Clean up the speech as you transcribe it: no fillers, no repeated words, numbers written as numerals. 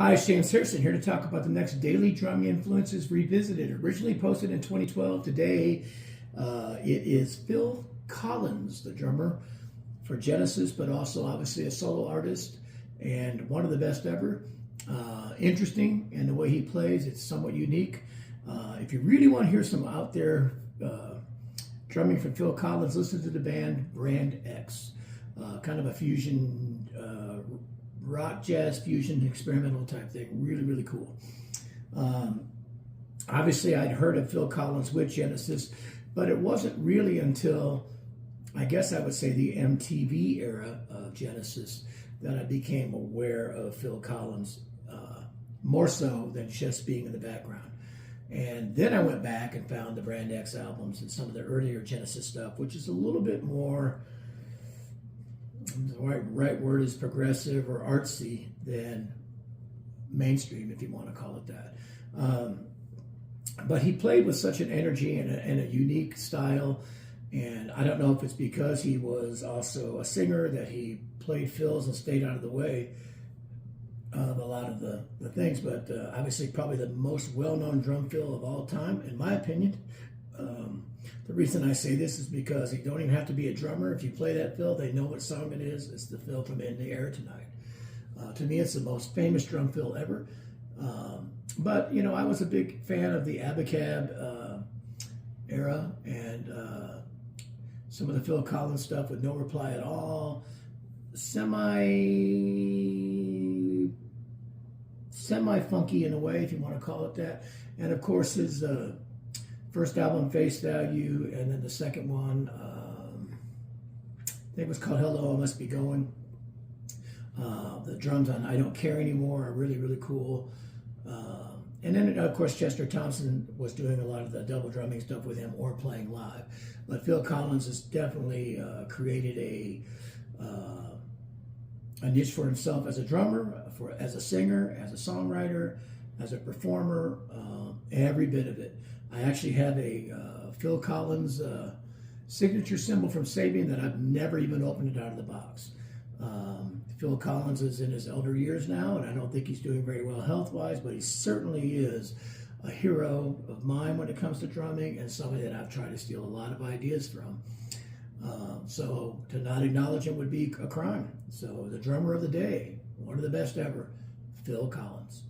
Hi, Shane Serson here to talk about the next Daily Drumming Influences Revisited. Originally posted in 2012, today it is Phil Collins, the drummer for Genesis, but also obviously a solo artist and one of the best ever. Interesting in the way he plays, it's somewhat unique. If you really want to hear some out there drumming from Phil Collins, listen to the band Brand X, kind of a fusion rock, jazz, fusion, experimental type thing. Really, really cool. Obviously, I'd heard of Phil Collins with Genesis, but it wasn't really until, I guess I would say, the MTV era of Genesis that I became aware of Phil Collins, more so than just being in the background. And then I went back and found the Brand X albums and some of the earlier Genesis stuff, which is a little bit more, the right word is progressive or artsy than mainstream, if you want to call it that. But he played with such an energy and a unique style. And I don't know if it's because he was also a singer that he played fills and stayed out of the way of a lot of the things. But obviously probably the most well-known drum fill of all time, in my opinion. The reason I say this is because you don't even have to be a drummer. If you play that fill, they know what song it is. It's the fill from In the Air Tonight. To me, it's the most famous drum fill ever. But, you know, I was a big fan of the Abacab era and some of the Phil Collins stuff with No Reply at All, semi-funky in a way, if you want to call it that. And, of course, his first album, Face Value, and then the second one, I think it was called Hello, I Must Be Going. The drums on I Don't Care Anymore are really, really cool. And then, of course, Chester Thompson was doing a lot of the double drumming stuff with him or playing live. But Phil Collins has definitely created a niche for himself as a drummer, as a singer, as a songwriter, as a performer, every bit of it. I actually have a Phil Collins signature cymbal from Sabian that I've never even opened it out of the box. Phil Collins is in his elder years now, and I don't think he's doing very well health-wise, but he certainly is a hero of mine when it comes to drumming and somebody that I've tried to steal a lot of ideas from. So to not acknowledge him would be a crime. So the drummer of the day, one of the best ever, Phil Collins.